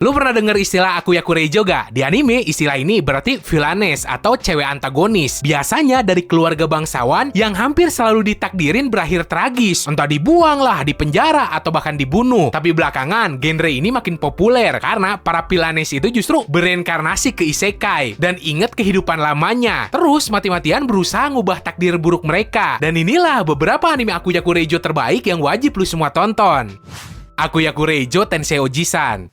Lu pernah denger istilah Akuyakureijo gak? Di anime, istilah ini berarti villainess atau cewek antagonis. Biasanya dari keluarga bangsawan yang hampir selalu ditakdirin berakhir tragis. Entah dibuang lah, dipenjara, atau bahkan dibunuh. Tapi belakangan, genre ini makin populer karena para villainess itu justru bereinkarnasi ke isekai dan inget kehidupan lamanya. Terus mati-matian berusaha ngubah takdir buruk mereka. Dan inilah beberapa anime Akuyakureijo terbaik yang wajib lu semua tonton. Akuyakureijo Tensei Oji-san.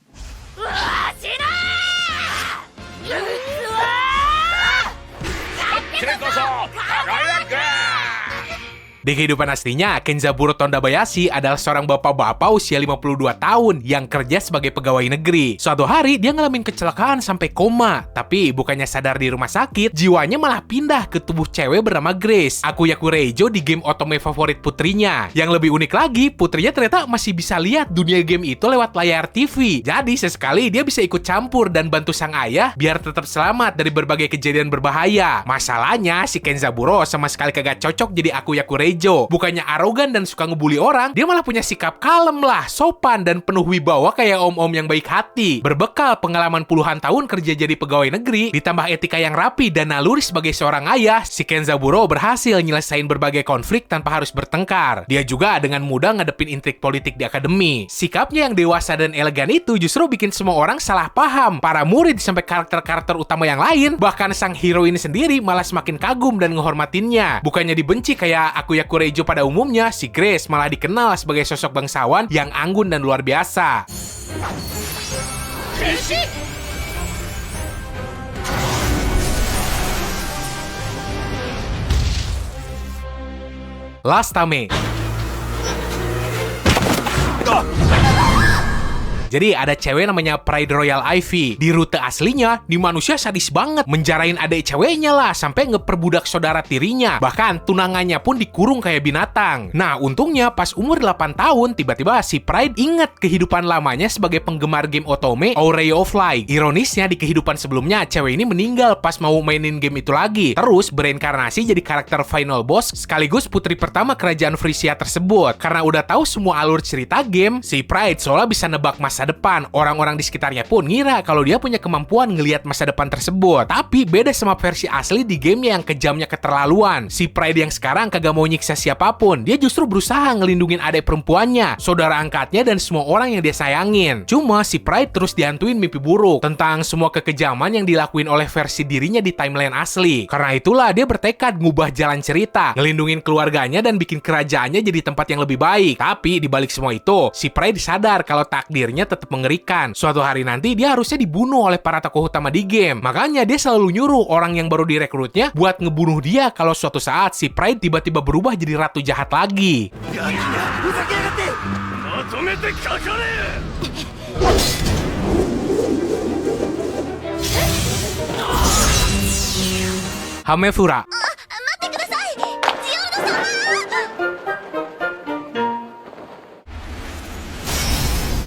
Di kehidupan aslinya, Kenzaburo Tondabayashi adalah seorang bapak-bapak usia 52 tahun yang kerja sebagai pegawai negeri. Suatu hari, dia ngalamin kecelakaan sampai koma. Tapi bukannya sadar di rumah sakit, jiwanya malah pindah ke tubuh cewek bernama Grace, Akuyakureijo di game otome favorit putrinya. Yang lebih unik lagi, putrinya ternyata masih bisa lihat dunia game itu lewat layar TV. Jadi sesekali dia bisa ikut campur dan bantu sang ayah biar tetap selamat dari berbagai kejadian berbahaya. Masalahnya, si Kenzaburo sama sekali kagak cocok jadi Akuyakureijo. Bukannya arogan dan suka ngebully orang, dia malah punya sikap kalem lah, sopan, dan penuh wibawa kayak om-om yang baik hati. Berbekal pengalaman puluhan tahun kerja jadi pegawai negeri, ditambah etika yang rapi dan naluri sebagai seorang ayah, si Kenzaburo berhasil nyelesain berbagai konflik tanpa harus bertengkar. Dia juga dengan mudah ngadepin intrik politik di akademi. Sikapnya yang dewasa dan elegan itu justru bikin semua orang salah paham. Para murid sampai karakter-karakter utama yang lain, bahkan sang hero ini sendiri malah semakin kagum dan ngehormatinnya. Bukannya dibenci kayak Akuyakureijo pada umumnya, si Grace malah dikenal sebagai sosok bangsawan yang anggun dan luar biasa. Last Tame. Jadi ada cewek namanya Pride Royal Ivy. Di rute aslinya, di manusia sadis banget. Menjarain adik ceweknya lah, sampai ngeperbudak saudara tirinya. Bahkan tunangannya pun dikurung kayak binatang. Nah, untungnya pas umur 8 tahun, tiba-tiba si Pride inget kehidupan lamanya sebagai penggemar game otome Ray of Light. Ironisnya, di kehidupan sebelumnya, cewek ini meninggal pas mau mainin game itu lagi. Terus bereinkarnasi jadi karakter final boss, sekaligus putri pertama kerajaan Frisia tersebut. Karena udah tahu semua alur cerita game, si Pride seolah bisa nebak masa depan. Orang-orang di sekitarnya pun ngira kalau dia punya kemampuan ngelihat masa depan tersebut. Tapi beda sama versi asli di gamenya yang kejamnya keterlaluan. Si Pride yang sekarang kagak mau nyiksa siapapun. Dia justru berusaha ngelindungin adik perempuannya, saudara angkatnya, dan semua orang yang dia sayangin. Cuma si Pride terus dihantuin mimpi buruk tentang semua kekejaman yang dilakuin oleh versi dirinya di timeline asli. Karena itulah dia bertekad ngubah jalan cerita, ngelindungin keluarganya dan bikin kerajaannya jadi tempat yang lebih baik. Tapi dibalik semua itu, si Pride sadar kalau takdirnya tetap mengerikan. Suatu hari nanti dia harusnya dibunuh oleh para tokoh utama di game. Makanya dia selalu nyuruh orang yang baru direkrutnya buat ngebunuh dia kalau suatu saat si Pride tiba-tiba berubah jadi ratu jahat lagi. Hamefura.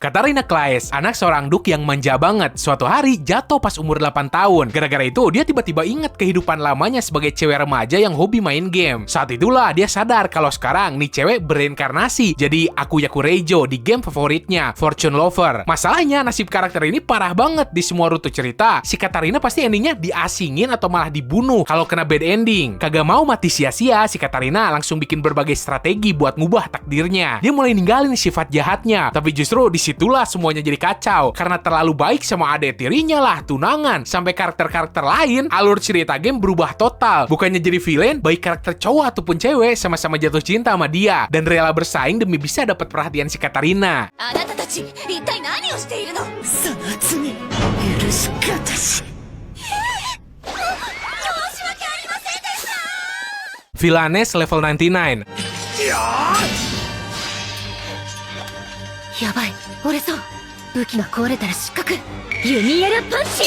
Katarina Claes, anak seorang duk yang manja banget, suatu hari jatuh pas umur 8 tahun. Gara-gara itu, dia tiba-tiba inget kehidupan lamanya sebagai cewek remaja yang hobi main game. Saat itulah dia sadar kalau sekarang nih cewek bereinkarnasi jadi Akuyakureijo di game favoritnya, Fortune Lover. Masalahnya, nasib karakter ini parah banget. Di semua rute cerita, si Katarina pasti endingnya diasingin atau malah dibunuh kalau kena bad ending. Kagak mau mati sia-sia, si Katarina langsung bikin berbagai strategi buat ngubah takdirnya. Dia mulai ninggalin sifat jahatnya, tapi justru disitulah semuanya jadi kacau karena terlalu baik sama adik tirinya lah, tunangan, sampai karakter-karakter lain. Alur cerita game berubah total. Bukannya jadi villain, baik karakter cowok ataupun cewek sama-sama jatuh cinta sama dia dan rela bersaing demi bisa dapat perhatian si Katarina. Villainess level 99. やばい、折れそう。武器が壊れたら失格。ユニエラパンチ。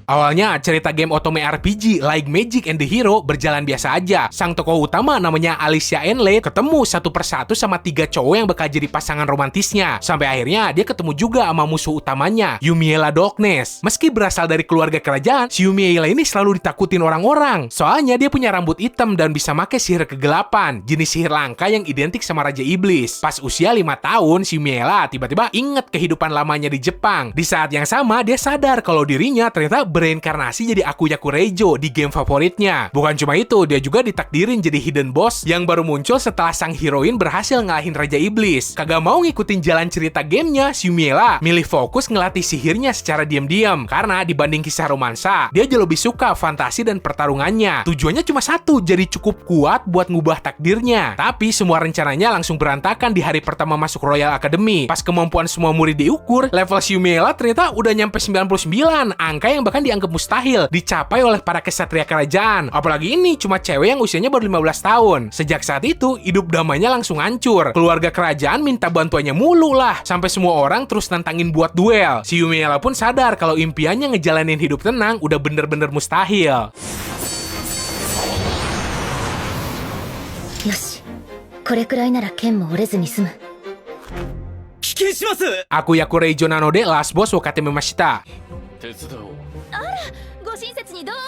Awalnya cerita game otome RPG Like Magic and the Hero berjalan biasa aja. Sang tokoh utama namanya Alicia Enlate ketemu satu persatu sama 3 cowok yang bakal jadi pasangan romantisnya. Sampai akhirnya dia ketemu juga sama musuh utamanya, Yumiela Darkness. Meski berasal dari keluarga kerajaan, si Yumiela ini selalu ditakutin orang-orang. Soalnya dia punya rambut hitam dan bisa pakai sihir kegelapan, jenis sihir langka yang identik sama Raja Iblis. Pas usia 5 tahun, si Yumiela tiba-tiba inget kehidupan lamanya di Jepang. Di saat yang sama, dia sadar kalau dirinya ternyata bereinkarnasi jadi Akuya Kureijo di game favoritnya. Bukan cuma itu, dia juga ditakdirin jadi hidden boss yang baru muncul setelah sang heroin berhasil ngalahin Raja Iblis. Kagak mau ngikutin jalan cerita gamenya, si Yumiela milih fokus ngelatih sihirnya secara diam-diam. Karena dibanding kisah romansa, dia jauh lebih suka fantasi dan pertarungannya. Tujuannya cuma satu, jadi cukup kuat buat ngubah takdirnya. Tapi semua rencananya langsung berantakan di hari pertama masuk Royal Academy. Pas kemampuan semua murid diukur, level si Yumiela ternyata udah nyampe 99, angka yang bahkan dianggap mustahil dicapai oleh para kesatria kerajaan. Apalagi ini cuma cewek yang usianya baru 15 tahun. Sejak saat itu, hidup damainya langsung hancur. Keluarga kerajaan minta bantuannya mulu lah, sampai semua orang terus nantangin buat duel. Si Yumiela pun sadar kalau impiannya ngejalanin hidup tenang udah bener-bener mustahil. よし、これくらいなら剣も折れずに済む。棄権します。 Akuya Kureijo Nanode Last Boss wo katememashita. 手伝おう。ご親切にどうぞ。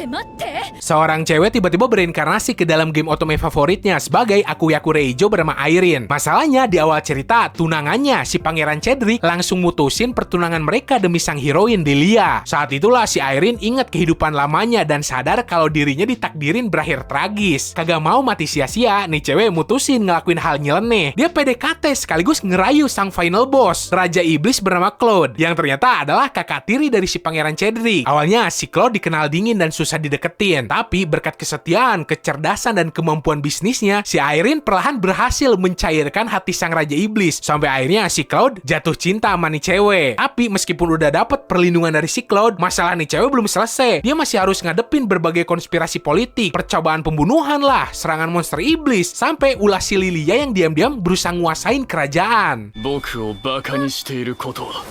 待って。 Seorang cewek tiba-tiba bereinkarnasi ke dalam game otome favoritnya sebagai Akuya Kureijo bernama Airin. Masalahnya di awal cerita, tunangannya si Pangeran Cedric langsung mutusin pertunangan mereka demi sang heroin Delia. Saat itulah si Airin ingat kehidupan lamanya dan sadar kalau dirinya ditakdirin berakhir tragis. Kagak mau mati sia-sia, nih cewek mutusin ngelakuin hal nyeleneh. Dia PDKT sekaligus ngerayu sang final boss, Raja Iblis bernama Claude, yang ternyata adalah kakak tiri dari si Pangeran Cedric. Awalnya si Claude dikenal dingin dan susah dideketin, tapi berkat kesetiaan, kecerdasan, dan kemampuan bisnisnya, si Airin perlahan berhasil mencairkan hati sang Raja Iblis. Sampai akhirnya si Claude jatuh cinta sama nih cewek. Tapi meskipun udah dapet perlindungan dari si Claude, masalah nih cewek belum selesai. Dia masih harus ngadepin berbagai konspirasi politik, percobaan pembunuhan lah, serangan monster iblis, sampai ulah si Lilia yang diam-diam berusaha nguasain kerajaan. 僕をバカにしていることは。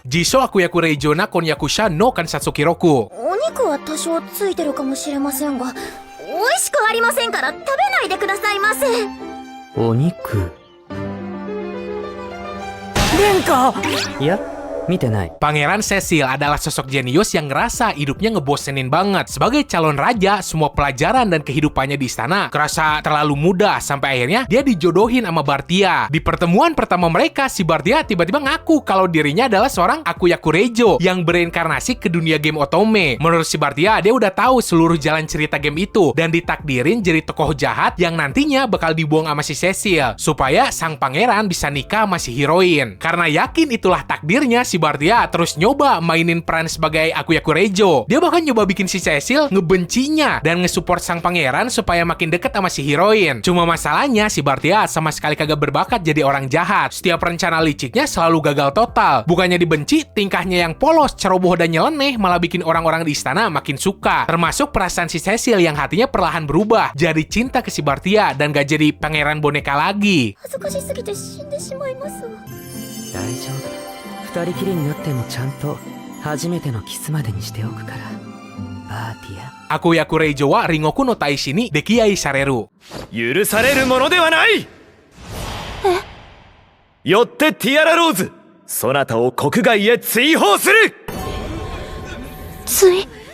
Jiso Akuya Kureijo na Konyakusha no Kansatsuki Roku. お肉は多少ついてるかもしれませんが、美味しくありませんから食べないでくださいませ。お肉。殿下。いや、見てない。 Pangeran Cecil adalah sosok jenius yang ngerasa hidupnya ngebosenin banget. Sebagai calon raja, semua pelajaran dan kehidupannya di istana kerasa terlalu mudah, sampai akhirnya dia dijodohin sama Bartia. Di pertemuan pertama mereka, si Bartia tiba-tiba ngaku kalau dirinya adalah seorang Akuya Kureijo yang bereinkarnasi ke dunia game otome. Menurut si Bartia, dia udah tahu seluruh jalan cerita game itu dan ditakdirin jadi tokoh jahat yang nantinya bakal dibuang sama si Cecil supaya sang pangeran bisa nikah sama si heroin. Karena yakin itulah takdirnya, si Bartia terus nyoba mainin peran sebagai Akuya Kureijo. Dia bahkan nyoba bikin si Cecil ngebencinya dan ngesupport sang pangeran supaya makin deket sama si heroin. Cuma masalahnya si Bartia sama sekali kagak berbakat jadi orang jahat. Setiap rencana liciknya selalu gagal total. Bukannya dibenci, tingkahnya yang polos, ceroboh dan nyeleneh malah bikin orang-orang di istana makin suka. Termasuk perasaan si Cecil yang hatinya perlahan berubah jadi cinta ke si Bartia dan gak jadi pangeran boneka lagi. 恥ずかしすぎて死んでしまいますわ。大丈夫。二人きりになってもちゃんと初めてのキスまでにしておくから。バーティア。 Akuya Kureijo wa Ringoku no Taishi ni Dekiai Sareru. 許されるものではない。よってティアラローズ、そなたを国外へ追放する。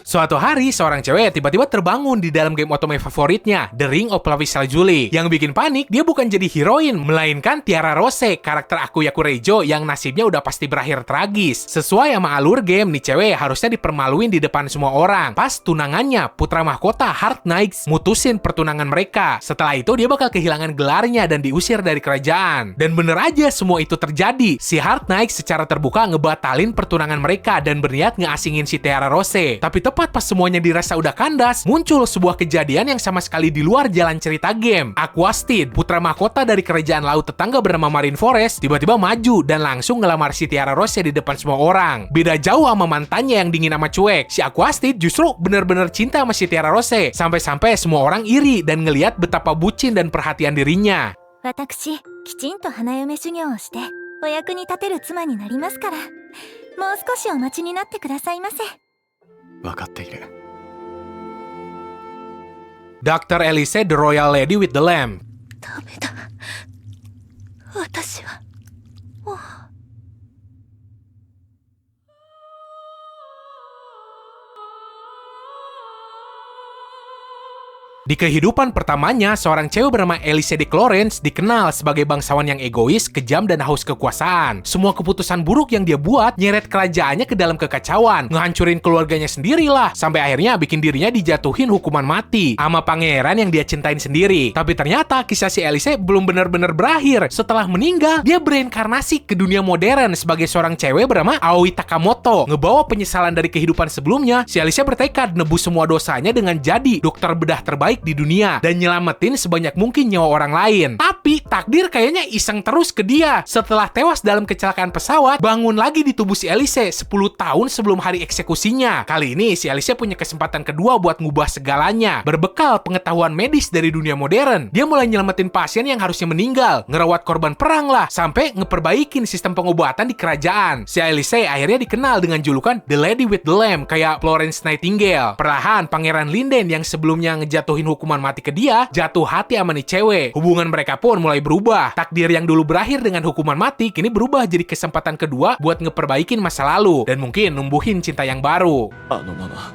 Suatu hari, seorang cewek tiba-tiba terbangun di dalam game otome favoritnya, The Ring of Lavis Saljuli. Yang bikin panik, dia bukan jadi heroin, melainkan Tiara Rose, karakter Akuya Kureijo yang nasibnya udah pasti berakhir tragis. Sesuai sama alur game, nih cewek harusnya dipermaluin di depan semua orang. Pas tunangannya, putra mahkota Heart Knights mutusin pertunangan mereka. Setelah itu, dia bakal kehilangan gelarnya dan diusir dari kerajaan. Dan bener aja semua itu terjadi. Si Heart Knights secara terbuka ngebatalin pertunangan mereka dan berniat ngeasingin si Tiara Rose. Tapi tepat tepat pas semuanya dirasa udah kandas, muncul sebuah kejadian yang sama sekali di luar jalan cerita game. Aquastid, putra mahkota dari kerajaan laut tetangga bernama Marine Forest, tiba-tiba maju dan langsung ngelamar si Tiara Rose di depan semua orang. Beda jauh sama mantannya yang dingin sama cuek. Si Aquastid justru bener-bener cinta sama si Tiara Rose. Sampai-sampai semua orang iri dan ngelihat betapa bucin dan perhatian dirinya. 私、きちんと花嫁修行をして、お役に立てる妻になりますから、もう少しお待ちになってくださいませ。分かっている。 Dr. Elise, the Royal Lady with the Lamp. ダメだ。私は、もう。Di kehidupan pertamanya, seorang cewek bernama Elise de Clarence dikenal sebagai bangsawan yang egois, kejam, dan haus kekuasaan. Semua keputusan buruk yang dia buat nyeret kerajaannya ke dalam kekacauan, ngehancurin keluarganya sendirilah, sampai akhirnya bikin dirinya dijatuhin hukuman mati sama pangeran yang dia cintain sendiri. Tapi ternyata kisah si Elise belum benar-benar berakhir. Setelah meninggal, dia bereinkarnasi ke dunia modern sebagai seorang cewek bernama Aoi Takamoto. Ngebawa penyesalan dari kehidupan sebelumnya, si Elise bertekad nebus semua dosanya dengan jadi dokter bedah terbaik di dunia dan nyelamatin sebanyak mungkin nyawa orang lain. Tapi takdir kayaknya iseng terus ke dia. Setelah tewas dalam kecelakaan pesawat, bangun lagi di tubuh si Elise 10 tahun sebelum hari eksekusinya. Kali ini si Elise punya kesempatan kedua buat ngubah segalanya. Berbekal pengetahuan medis dari dunia modern, dia mulai nyelamatin pasien yang harusnya meninggal, ngerawat korban perang lah, sampai ngeperbaikin sistem pengobatan di kerajaan. Si Elise akhirnya dikenal dengan julukan The Lady with the Lamp, kayak Florence Nightingale. Perlahan Pangeran Linden yang sebelumnya ngejatuhin hukuman mati ke dia, jatuh hati sama nih cewek. Hubungan mereka pun mulai berubah. Takdir yang dulu berakhir dengan hukuman mati, kini berubah jadi kesempatan kedua buat ngeperbaikin masa lalu, dan mungkin numbuhin cinta yang baru. あのまま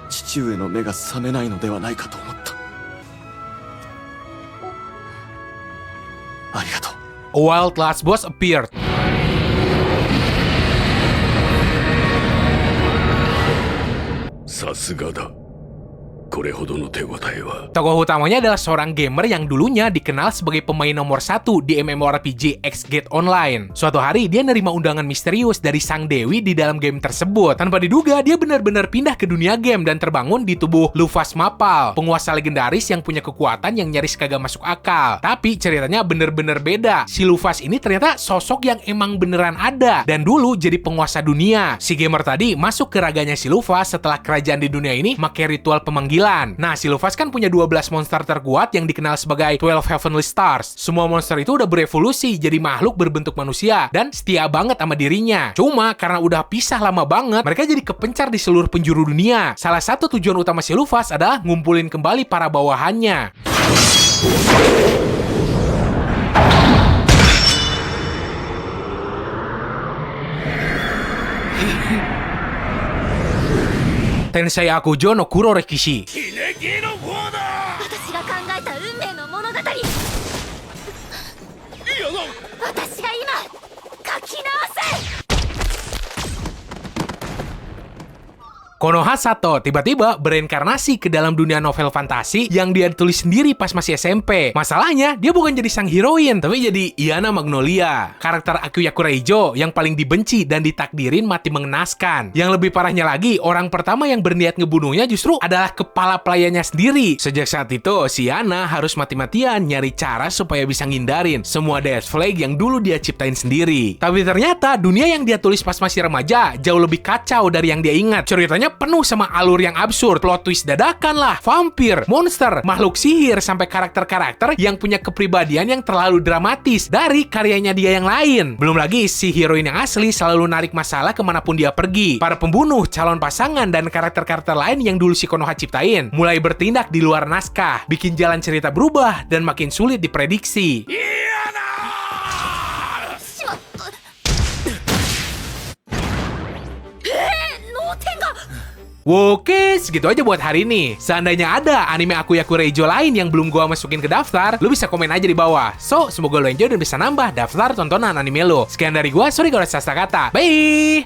父上の目が覚めないのではないかと思った。ありがとう。 A wild last boss appeared. さすがだ。これほどの手応えは。 Tokoh utamanya adalah seorang gamer yang dulunya dikenal sebagai pemain nomor 1 di MMORPG X-Gate Online. Suatu hari, dia nerima undangan misterius dari sang dewi di dalam game tersebut. Tanpa diduga, dia benar-benar pindah ke dunia game dan terbangun di tubuh Lufas Mapal, penguasa legendaris yang punya kekuatan yang nyaris kagak masuk akal. Tapi ceritanya bener-bener beda. Si Lufas ini ternyata sosok yang emang beneran ada, dan dulu jadi penguasa dunia. Si gamer tadi masuk ke raganya si Lufas setelah kerajaan di dunia ini make ritual pemanggilan. Nah, si Lufas kan punya 12 monster terkuat yang dikenal sebagai 12 Heavenly Stars. Semua monster itu udah berevolusi jadi makhluk berbentuk manusia dan setia banget sama dirinya. Cuma karena udah pisah lama banget, mereka jadi kepencar di seluruh penjuru dunia. Salah satu tujuan utama si Lufas adalah ngumpulin kembali para bawahannya. Tensei Akujo no Kuro Rekishi. 私が考えた運命の物語。私が今書き直す。 Konoha Sato tiba-tiba bereinkarnasi ke dalam dunia novel fantasi yang dia tulis sendiri pas masih SMP. Masalahnya, dia bukan jadi sang heroin, tapi jadi Iana Magnolia, karakter Akuya Kureijo yang paling dibenci dan ditakdirin mati mengenaskan. Yang lebih parahnya lagi, orang pertama yang berniat ngebunuhnya justru adalah kepala pelayannya sendiri. Sejak saat itu, si Iana harus mati-matian nyari cara supaya bisa ngindarin semua death flag yang dulu dia ciptain sendiri. Tapi ternyata, dunia yang dia tulis pas masih remaja jauh lebih kacau dari yang dia ingat. Ceritanya penuh sama alur yang absurd, plot twist dadakan lah, vampir, monster, makhluk sihir, sampai karakter-karakter yang punya kepribadian yang terlalu dramatis dari karyanya dia yang lain. Belum lagi si heroin yang asli selalu narik masalah kemanapun dia pergi. Para pembunuh, calon pasangan, dan karakter-karakter lain yang dulu si Konoha ciptain mulai bertindak di luar naskah, bikin jalan cerita berubah dan makin sulit diprediksi. Oke, segitu aja buat hari ini. Seandainya ada anime Akuya Kureijo lain yang belum gua masukin ke daftar, lu bisa komen aja di bawah. So, semoga lo enjoy dan bisa nambah daftar tontonan anime lo. Sekian dari gua, sorry kalau salah kata. Bye!